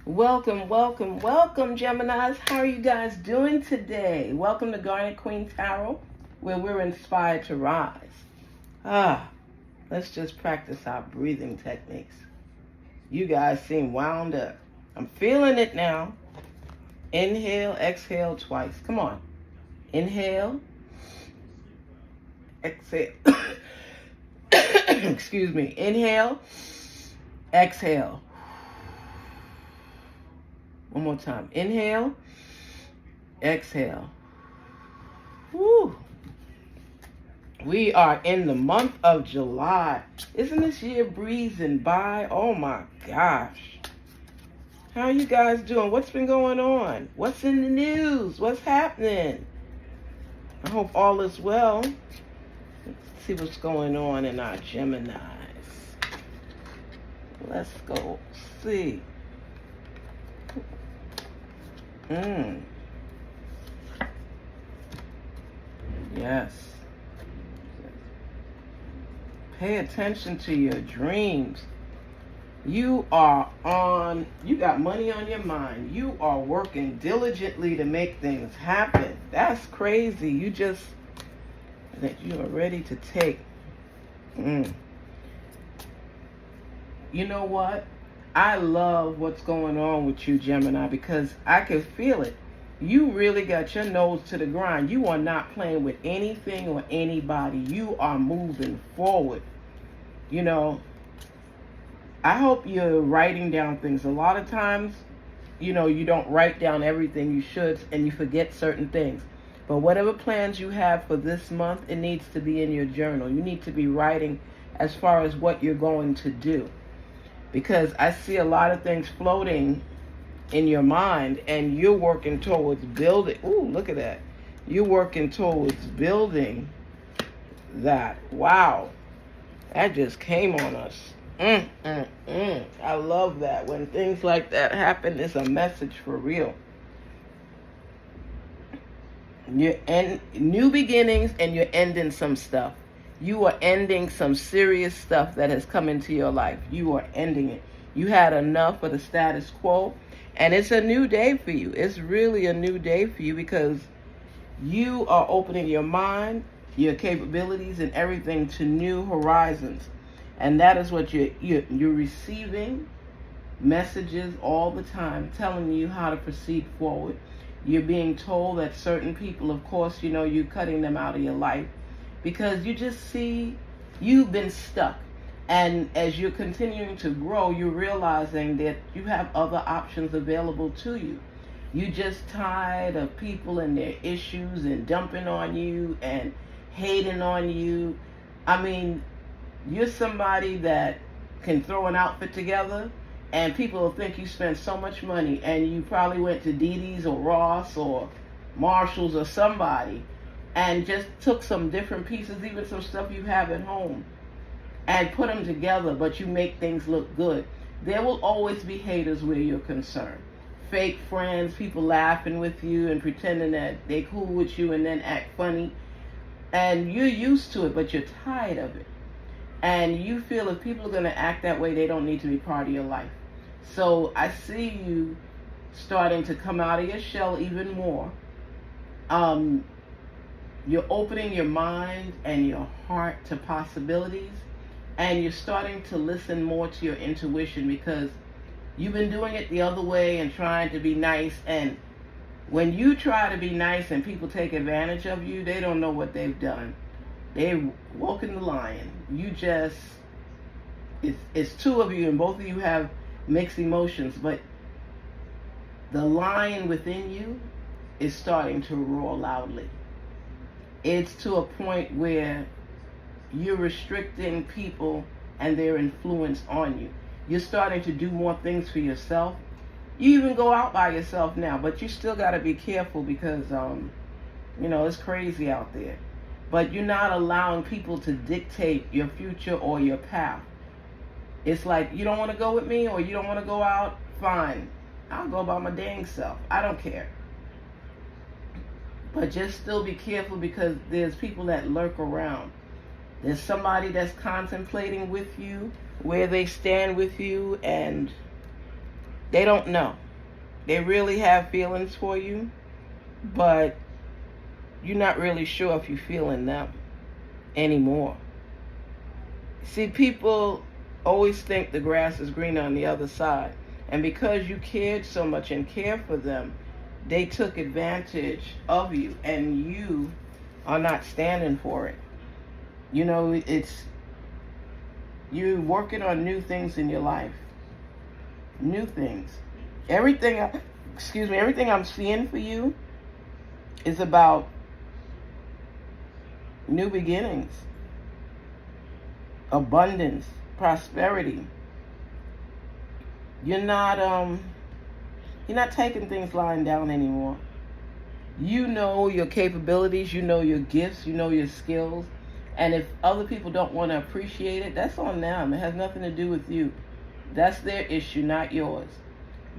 Welcome, welcome, welcome, Geminis. How are you guys doing today? Welcome to Garnetqueentarot, where we're inspired to rise. Let's just practice our breathing techniques. You guys seem wound up. I'm feeling it now. Inhale, exhale twice. Come on. Inhale, exhale. Excuse me. Inhale, exhale. One more time. Inhale, exhale. Woo. We are in the month of July. Isn't this year breezing by? Oh my gosh. How are you guys doing? What's been going on? What's in the news? What's happening? I hope all is well. Let's see what's going on in our Geminis. Let's go see. Yes. Pay attention to your dreams. You got money on your mind. You are working diligently to make things happen. That's crazy. You are ready to take. You know what? I love what's going on with you, Gemini, because I can feel it. You really got your nose to the grind. You are not playing with anything or anybody. You are moving forward. You know, I hope you're writing down things. A lot of times, you don't write down everything you should, and you forget certain things. But whatever plans you have for this month, it needs to be in your journal. You need to be writing as far as what you're going to do. Because I see a lot of things floating in your mind, and you're working towards building. Ooh, look at that. You're working towards building that. Wow. That just came on us. I love that. When things like that happen, it's a message for real. You're new beginnings, and you're ending some stuff. You are ending some serious stuff that has come into your life. You are ending it. You had enough of the status quo, and it's a new day for you. It's really a new day for you because you are opening your mind, your capabilities, and everything to new horizons. And that is what you're receiving messages all the time telling you how to proceed forward. You're being told that certain people, of course, you're cutting them out of your life, because you just see you've been stuck. And as you're continuing to grow, you're realizing that you have other options available to you. You're just tired of people and their issues and dumping on you and hating on you. I mean, you're somebody that can throw an outfit together and people will think you spent so much money, and you probably went to Didi's or Ross or Marshall's or somebody and just took some different pieces, even some stuff you have at home, and put them together, but you make things look good. There will always be haters where you're concerned. Fake friends, people laughing with you and pretending that they cool with you and then act funny. And you're used to it, but you're tired of it. And you feel if people are going to act that way, they don't need to be part of your life. So I see you starting to come out of your shell even more. You're opening your mind and your heart to possibilities, and you're starting to listen more to your intuition, because you've been doing it the other way and trying to be nice. And when you try to be nice and people take advantage of you, they don't know what they've done. They're walking the line. It's two of you, and both of you have mixed emotions, but the lion within you is starting to roar loudly. It's to a point where you're restricting people and their influence on you. You're starting to do more things for yourself. You even go out by yourself now, but you still got to be careful because, it's crazy out there. But you're not allowing people to dictate your future or your path. It's like, you don't want to go with me or you don't want to go out? Fine. I'll go by my dang self. I don't care. But just still be careful, because there's people that lurk around. There's somebody that's contemplating with you, where they stand with you, and They don't know. They really have feelings for you, but you're not really sure if you're feeling them anymore. See, people always think the grass is greener on the other side. And because you cared so much and care for them, they took advantage of you, and you are not standing for it. You know, it's you're working on new things in your life. New things. Everything I'm seeing for you is about new beginnings, abundance, prosperity. You're not taking things lying down anymore. You know your capabilities, you know your gifts, you know your skills. And if other people don't want to appreciate it, that's on them. It has nothing to do with you. That's their issue, not yours.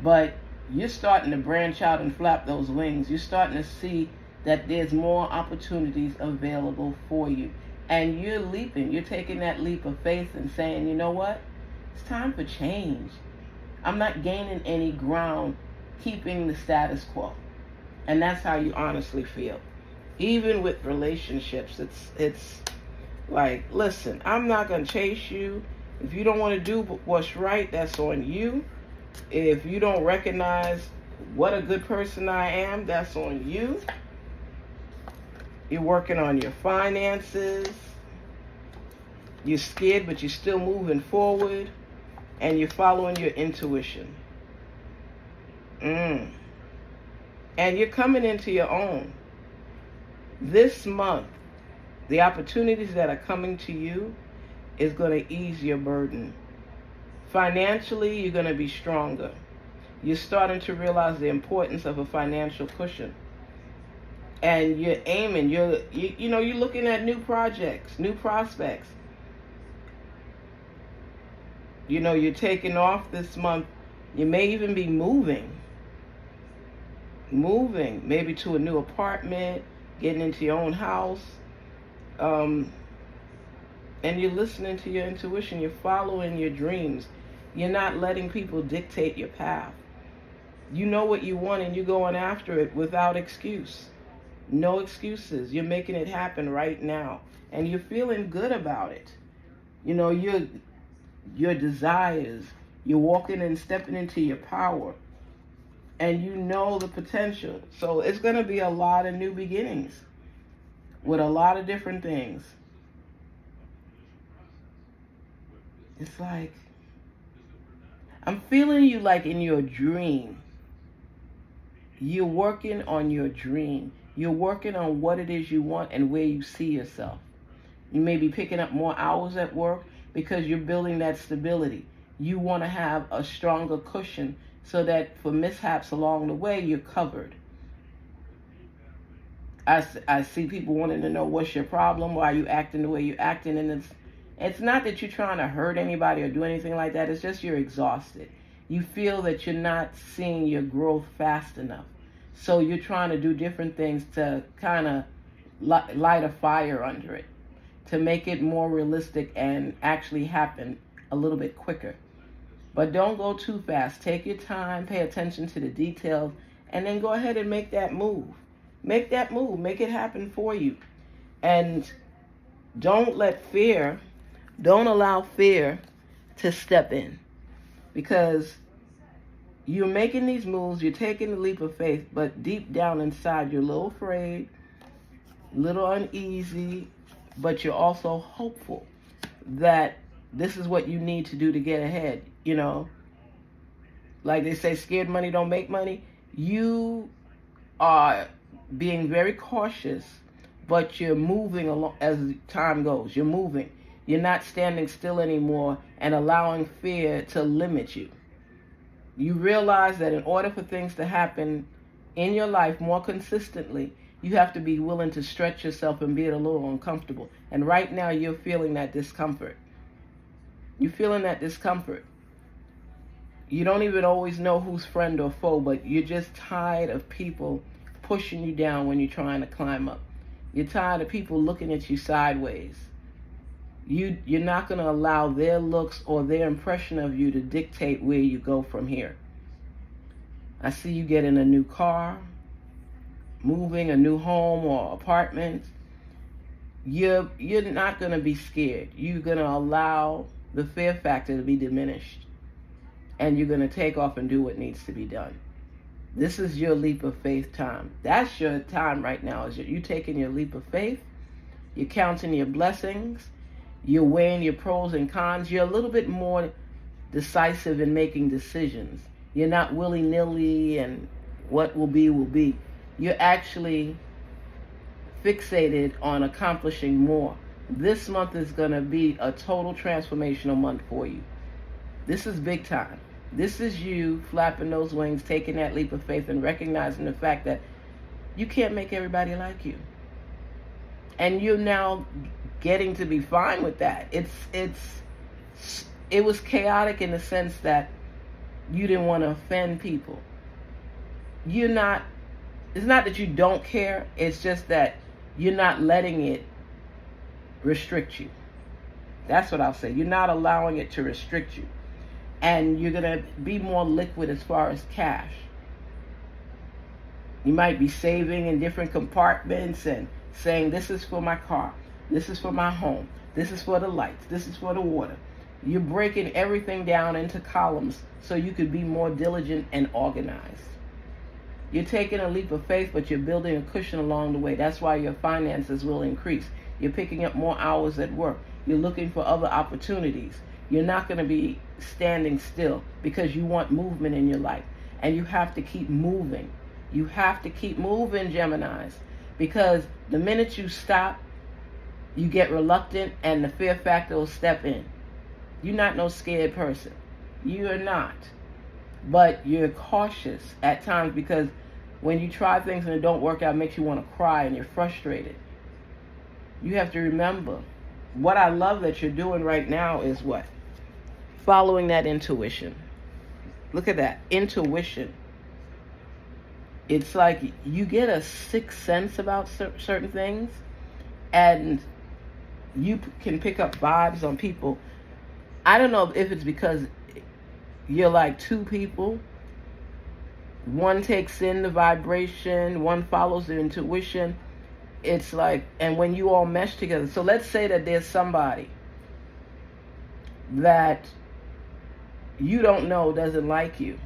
But you're starting to branch out and flap those wings. You're starting to see that there's more opportunities available for you. And you're leaping. You're taking that leap of faith and saying, you know what? It's time for change. I'm not gaining any ground keeping the status quo. And that's how you honestly feel. Even with relationships, it's like, listen, I'm not going to chase you. If you don't want to do what's right, that's on you. If you don't recognize what a good person I am, that's on you. You're working on your finances. You're scared, but you're still moving forward. And you're following your intuition. And you're coming into your own. This month, the opportunities that are coming to you is going to ease your burden. Financially, you're going to be stronger. You're starting to realize the importance of a financial cushion. And you're aiming, you're looking at new projects, new prospects. You know, you're taking off this month. You may even be moving maybe to a new apartment, getting into your own house. And you're listening to your intuition. You're following your dreams. You're not letting people dictate your path. You know what you want, and you're going after it without excuse. No excuses. You're making it happen right now. And you're feeling good about it. You know, your desires. You're walking and stepping into your power. And you know the potential. So it's going to be a lot of new beginnings with a lot of different things. It's like, I'm feeling you like in your dream. You're working on your dream. You're working on what it is you want and where you see yourself. You may be picking up more hours at work because you're building that stability. You want to have a stronger cushion so that for mishaps along the way, you're covered. I see people wanting to know what's your problem, why are you acting the way you're acting, and it's not that you're trying to hurt anybody or do anything like that. It's just you're exhausted. You feel that you're not seeing your growth fast enough. So you're trying to do different things to kind of light a fire under it, to make it more realistic and actually happen a little bit quicker. But don't go too fast. Take your time, pay attention to the details, and then go ahead and make that move. Make that move. Make it happen for you. And don't allow fear to step in. Because you're making these moves, you're taking the leap of faith, but deep down inside you're a little afraid, a little uneasy, but you're also hopeful that this is what you need to do to get ahead. You know, like they say, scared money don't make money. You are being very cautious, but you're moving along as time goes. You're moving. You're not standing still anymore and allowing fear to limit you. You realize that in order for things to happen in your life more consistently, you have to be willing to stretch yourself and be a little uncomfortable. And right now you're feeling that discomfort. You're feeling that discomfort. You don't even always know who's friend or foe, but you're just tired of people pushing you down when you're trying to climb up. You're tired of people looking at you sideways. You're not going to allow their looks or their impression of you to dictate where you go from here. I see you getting a new car, moving a new home or apartment. You're not going to be scared. You're going to allow the fear factor to be diminished. And you're going to take off and do what needs to be done. This is your leap of faith time. That's your time right now. Is you taking your leap of faith. You're counting your blessings. You're weighing your pros and cons. You're a little bit more decisive in making decisions. You're not willy-nilly and what will be will be. You're actually fixated on accomplishing more. This month is going to be a total transformational month for you. This is big time. This is you flapping those wings, taking that leap of faith and recognizing the fact that you can't make everybody like you. And you're now getting to be fine with that. It was chaotic in the sense that you didn't want to offend people. It's not that you don't care, it's just that you're not letting it restrict you. That's what I'll say. You're not allowing it to restrict you. And you're going to be more liquid as far as cash. You might be saving in different compartments and saying, this is for my car, this is for my home, this is for the lights, this is for the water. You're breaking everything down into columns so you could be more diligent and organized. You're taking a leap of faith, but you're building a cushion along the way. That's why your finances will increase. You're picking up more hours at work. You're looking for other opportunities. You're not going to be standing still because you want movement in your life. And you have to keep moving. You have to keep moving, Geminis. Because the minute you stop, you get reluctant and the fear factor will step in. You're not no scared person. You are not. But you're cautious at times because when you try things and it don't work out, it makes you want to cry and you're frustrated. You have to remember, what I love that you're doing right now is what? Following that intuition. Look at that, intuition. It's like you get a sixth sense about certain things, and you can pick up vibes on people. I don't know if it's because you're like two people. One takes in the vibration, one follows the intuition. It's like, and when you all mesh together. So let's say that there's somebody that you don't know doesn't like you,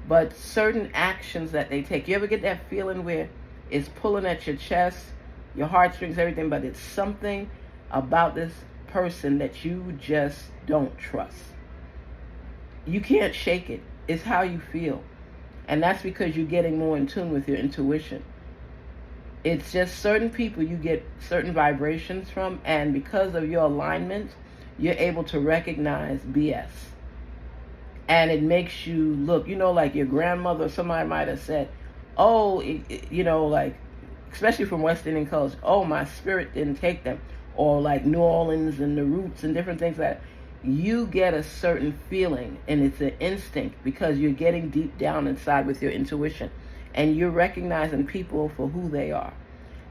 but certain actions that they take, you ever get that feeling where it's pulling at your chest, your heartstrings, everything, but it's something about this person that you just don't trust. You can't shake it. It's how you feel. And that's because you're getting more in tune with your intuition. It's just certain people you get certain vibrations from, and because of your alignment, you're able to recognize BS. And it makes you look, like your grandmother or somebody might have said, oh, like, especially from West Indian culture, oh, my spirit didn't take them. Or like New Orleans and the roots and different things like that. You get a certain feeling, and it's an instinct because you're getting deep down inside with your intuition. And you're recognizing people for who they are.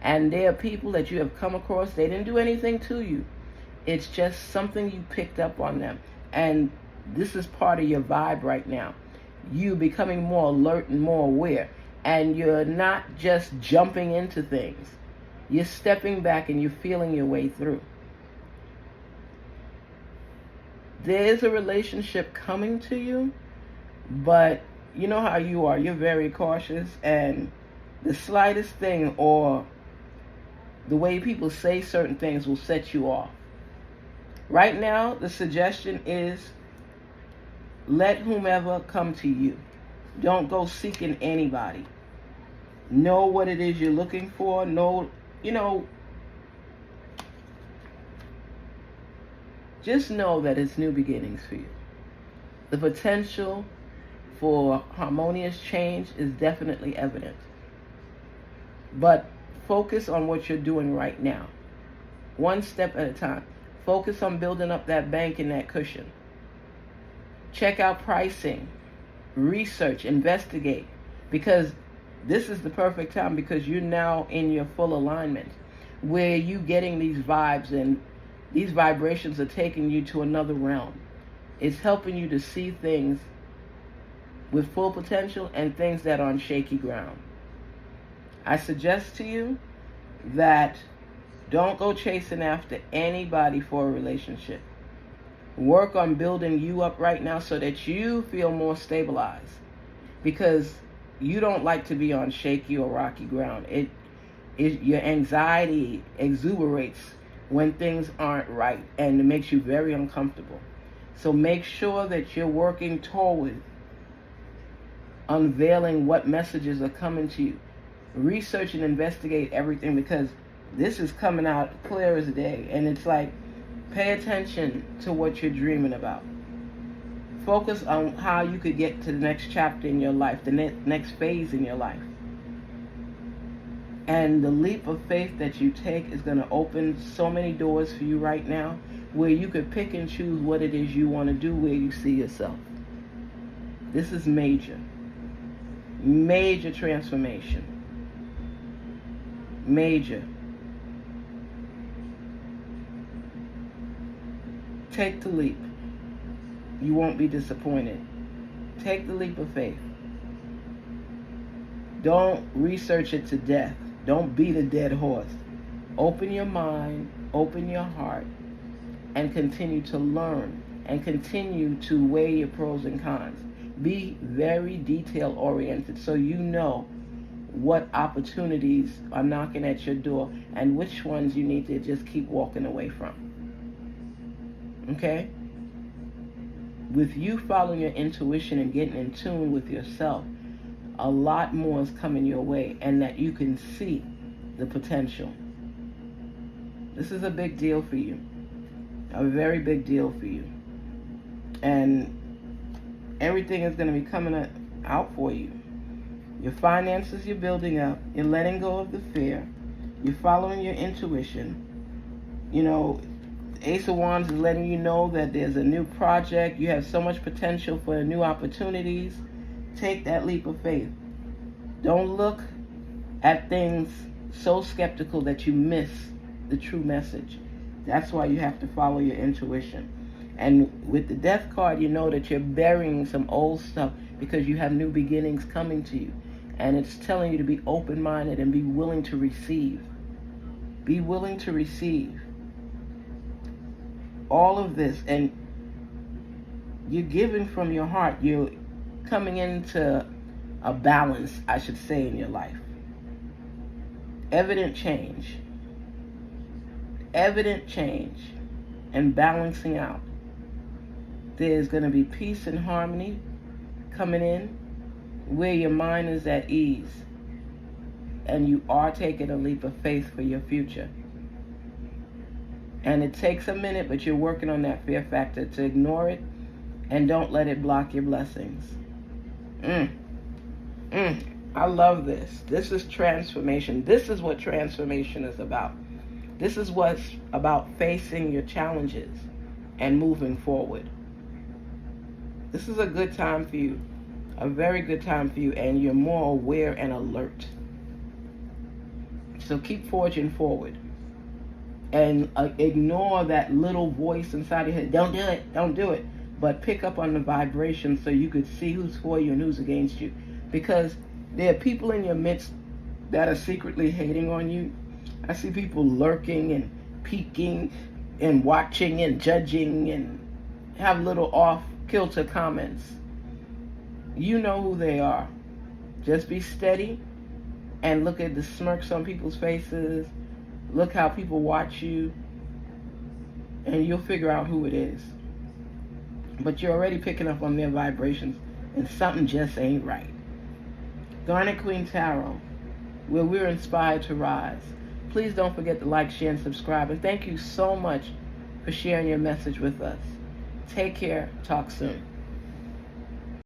And there are people that you have come across, they didn't do anything to you. It's just something you picked up on them. And this is part of your vibe right now. You becoming more alert and more aware. And you're not just jumping into things. You're stepping back and you're feeling your way through. There is a relationship coming to you, but you know how you are. You're very cautious, and the slightest thing or the way people say certain things will set you off. Right now, the suggestion is let whomever come to you. Don't go seeking anybody. Know what it is you're looking for. Just know that it's new beginnings for you. The potential for harmonious change is definitely evident. But focus on what you're doing right now. One step at a time. Focus on building up that bank and that cushion. Check out pricing. Research. Investigate. Because this is the perfect time, because you're now in your full alignment, where you're getting these vibes, and these vibrations are taking you to another realm. It's helping you to see things with full potential and things that are on shaky ground. I suggest to you that don't go chasing after anybody for a relationship. Work on building you up right now so that you feel more stabilized, because you don't like to be on shaky or rocky ground. Your anxiety exuberates when things aren't right, and it makes you very uncomfortable. So make sure that you're working toward unveiling what messages are coming to you. Research and investigate everything, because this is coming out clear as day. And it's like, pay attention to what you're dreaming about. Focus on how you could get to the next chapter in your life, the next phase in your life. And the leap of faith that you take is going to open so many doors for you right now, where you could pick and choose what it is you want to do, where you see yourself. This is major. Major transformation. Major. Take the leap. You won't be disappointed. Take the leap of faith. Don't research it to death. Don't beat a dead horse. Open your mind, open your heart, and continue to learn, and continue to weigh your pros and cons. Be very detail oriented so you know what opportunities are knocking at your door and which ones you need to just keep walking away from. Okay? With you following your intuition and getting in tune with yourself, a lot more is coming your way, and that you can see the potential. This is a big deal for you. A very big deal for you. And everything is going to be coming out for you. Your finances, you're building up. You're letting go of the fear. You're following your intuition. You know, Ace of Wands is letting you know that there's a new project. You have so much potential for new opportunities. Take that leap of faith. Don't look at things so skeptical that you miss the true message. That's why you have to follow your intuition. And with the Death card, you know that you're burying some old stuff because you have new beginnings coming to you. And it's telling you to be open-minded and be willing to receive. Be willing to receive all of this. And you're giving from your heart. You're coming into a balance, I should say, in your life. Evident change. Evident change and balancing out. There's going to be peace and harmony coming in where your mind is at ease, and you are taking a leap of faith for your future. And it takes a minute, but you're working on that fear factor to ignore it, and don't let it block your blessings. I love this. This is transformation. This is what transformation is about. This is what's about facing your challenges and moving forward. This is a good time for you. A very good time for you, and you're more aware and alert. So keep forging forward. And ignore that little voice inside your head. Don't do it. Don't do it. But pick up on the vibration so you could see who's for you and who's against you. Because there are people in your midst that are secretly hating on you. I see people lurking and peeking and watching and judging and have little off-kilter comments. You know who they are. Just be steady and look at the smirks on people's faces. Look how people watch you, and you'll figure out who it is. But you're already picking up on their vibrations, and something just ain't right. Garnetqueentarot, where we're inspired to rise. Please don't forget to like, share, and subscribe. And thank you so much for sharing your message with us. Take care. Talk soon.